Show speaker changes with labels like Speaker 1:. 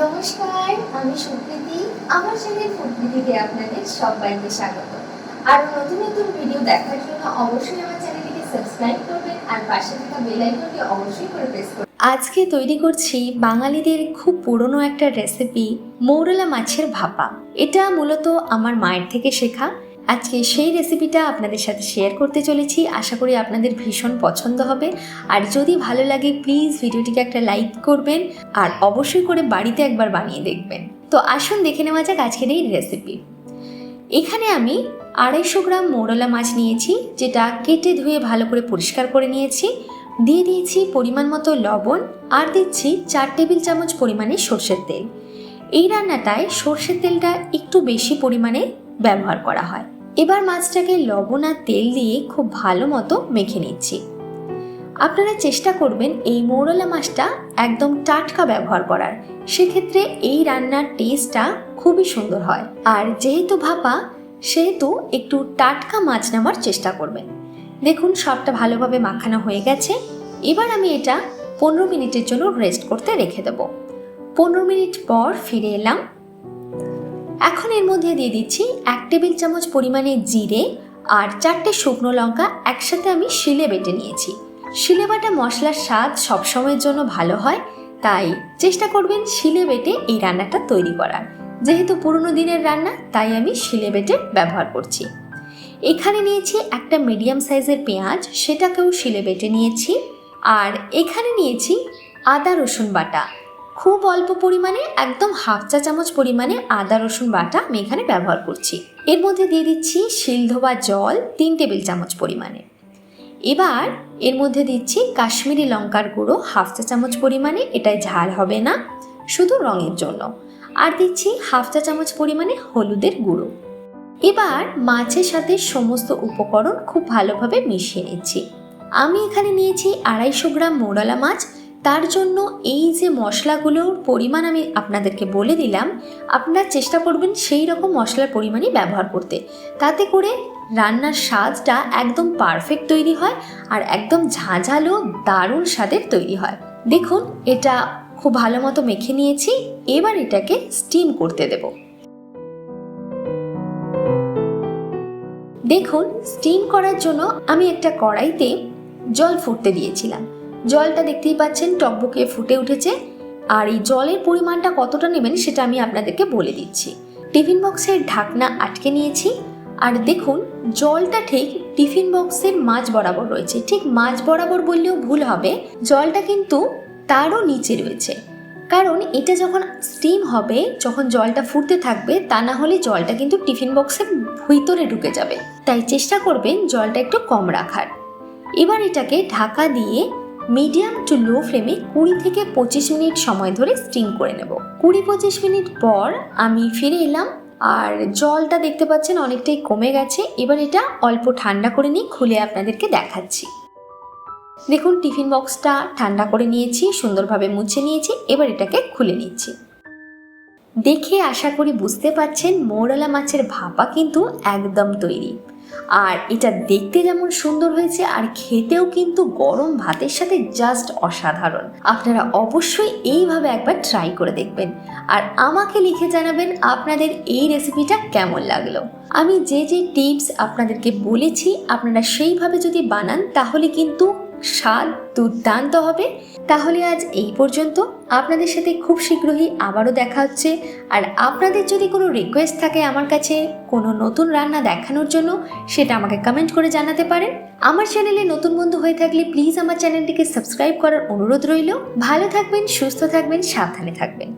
Speaker 1: নমস্কার, আমি সুপ্রীতি। আমার চ্যানেল ফুডপ্রিতিতে আপনাদের সবাইকে স্বাগত। আর নতুন নতুন ভিডিও দেখার জন্য অবশ্যই আমার চ্যানেলটিকে সাবস্ক্রাইব করবেন আর পাশে থাকা বেল আইকনটি অবশ্যই করে প্রেস করবেন। আজকে তৈরি করছি বাঙালিদের খুব পুরনো একটা রেসিপি, মৌরলা মাছের ভাপা। এটা মূলত আমার মায়ের থেকে শেখা। আজকে সেই রেসিপিটা আপনাদের সাথে শেয়ার করতে চলেছি। আশা করি আপনাদের ভীষণ পছন্দ হবে। আর যদি ভালো লাগে প্লিজ ভিডিওটিকে একটা লাইক করবেন আর অবশ্যই করে বাড়িতে একবার বানিয়ে দেখবেন। তো আসুন দেখে নেওয়া যাক আজকের এই রেসিপি। এখানে আমি 250 গ্রাম মৌরলা মাছ নিয়েছি, যেটা কেটে ধুয়ে ভালো করে পরিষ্কার করে নিয়েছি। দিয়ে দিয়েছি পরিমাণ মতো লবণ আর দিচ্ছি 4 টেবিল চামচ পরিমাণে সর্ষের তেল। এই রান্নাটায় সর্ষের তেলটা একটু বেশি পরিমাণে ব্যবহার করা হয়। এবার মাছটাকে লবণ আর তেল দিয়ে খুব ভালো মতো মেখে নিচ্ছি। আপনারা চেষ্টা করবেন এই মৌরলা মাছটা একদম টাটকা ব্যবহার করার, সেক্ষেত্রে এই রান্নার টেস্টটা খুবই সুন্দর হয়। আর যেহেতু ভাপা, সেহেতু একটু টাটকা মাছ নেওয়ার চেষ্টা করবেন। দেখুন সবটা ভালোভাবে মাখানো হয়ে গেছে। এবার আমি এটা 15 মিনিটের জন্য রেস্ট করতে রেখে দেব। 15 মিনিট পর ফিরে এলাম। এখন এর মধ্যে দিয়ে দিচ্ছি 1 টেবিল চামচ পরিমাণে জিরে আর 4টে শুকনো লঙ্কা একসাথে আমি শিলে বেটে নিয়েছি। শিলে বাটা মশলার স্বাদ সবসময়ের জন্য ভালো হয়, তাই চেষ্টা করবেন শিলে বেটে এই রান্নাটা তৈরি করার। যেহেতু পুরনো দিনের রান্না, তাই আমি শিলে বেটে ব্যবহার করছি। এখানে নিয়েছি একটা মিডিয়াম সাইজের পেঁয়াজ, সেটাকেও শিলে বেটে নিয়েছি। আর এখানে নিয়েছি আদা রসুন বাটা, খুব অল্প পরিমাণে, একদম হাফ চা চামচ পরিমাণে আদা রসুন বাটা আমি এখানে ব্যবহার করছি। এর মধ্যে দিয়ে দিচ্ছি শিল ধোয়া জল 3 টেবিল চামচ পরিমাণে। এবার এর মধ্যে দিচ্ছি কাশ্মীরি লঙ্কার গুঁড়ো হাফ চা চামচ পরিমাণে, এটাই ঝাল হবে না, শুধু রঙের জন্য। আর দিচ্ছি হাফ চা চামচ পরিমাণে হলুদের গুঁড়ো। এবার মাছের সাথে সমস্ত উপকরণ খুব ভালোভাবে মিশিয়ে নিচ্ছি। আমি এখানে নিয়েছি 250 গ্রাম মৌরলা মাছ। তার জন্য এই যে মশলাগুলোর পরিমাণ আমি আপনাদেরকে বলে দিলাম, আপনারা চেষ্টা করবেন সেই রকম মশলার পরিমাণই ব্যবহার করতে। তাতে করে রান্নার স্বাদটা একদম পারফেক্ট তৈরি হয় আর একদম ঝাঁঝালো দারুণ স্বাদের তৈরি হয়। দেখুন এটা খুব ভালো মতো মেখে নিয়েছি। এবার এটাকে স্টিম করতে দেব। দেখুন স্টিম করার জন্য আমি একটা কড়াইতে জল ফুটতে দিয়েছিলাম। জলটা দেখতেই পাচ্ছেন টকবকে ফুটে উঠেছে। আর এই জলের পরিমাণটা কতটা নেবেন সেটা আমি আপনাদেরকে বলে দিচ্ছি। টিফিন বক্সের ঢাকনা আটকে নিয়েছি। আর দেখুন জলটা ঠিক টিফিন বক্সের মাঝ বরাবর রয়েছে। ঠিক মাঝ বরাবর বললেও ভুল হবে, জলটা কিন্তু তারও নিচে রয়েছে। কারণ এটা যখন স্টিম হবে, যখন জলটা ফুটতে থাকবে, তা না হলে জলটা কিন্তু টিফিন বক্সের ভিতরে ঢুকে যাবে। তাই চেষ্টা করবেন জলটা একটু কম রাখার। এবার এটাকে ঢাকা দিয়ে মিডিয়াম টু লো ফ্লেমে 20 থেকে 25 মিনিট সময় ধরে স্টিম করে নেব। 20-25 মিনিট পর আমি ফিরে এলাম। আর জলটা দেখতে পাচ্ছেন অনেকটাই কমে গেছে। এবার এটা অল্প ঠান্ডা করে নিয়ে খুলে আপনাদেরকে দেখাচ্ছি। দেখুন টিফিন বক্সটা ঠান্ডা করে নিয়েছি, সুন্দরভাবে মুছে নিয়েছি। এবার এটাকে খুলে নিচ্ছি। দেখে আশা করি বুঝতে পারছেন মৌরলা মাছের ভাপা কিন্তু একদম তৈরি। আর এটা দেখতে যেমন সুন্দর হয়েছে, আর খেতেও কিন্তু গরম ভাতের সাথে জাস্ট অসাধারণ। আপনারা অবশ্যই এইভাবে একবার ট্রাই করে দেখবেন আর আমাকে লিখে জানাবেন আপনাদের এই রেসিপিটা কেমন লাগলো। আমি যে যে টিপস আপনাদেরকে বলেছি, আপনারা সেইভাবে যদি বানান তাহলে কিন্তু স্বাদ দুর্দান্ত হবে। তাহলে আজ এই পর্যন্ত। আপনাদের সাথে খুব শীঘ্রই আবারও দেখা হচ্ছে। আর আপনাদের যদি কোনো রিকোয়েস্ট থাকে আমার কাছে কোনো নতুন রান্না দেখানোর জন্য, সেটা আমাকে কমেন্ট করে জানাতে পারেন। আমার চ্যানেলে নতুন বন্ধু হয়ে থাকলে প্লিজ আমার চ্যানেলটিকে সাবস্ক্রাইব করার অনুরোধ রইল। ভালো থাকবেন, সুস্থ থাকবেন, সাবধানে থাকবেন।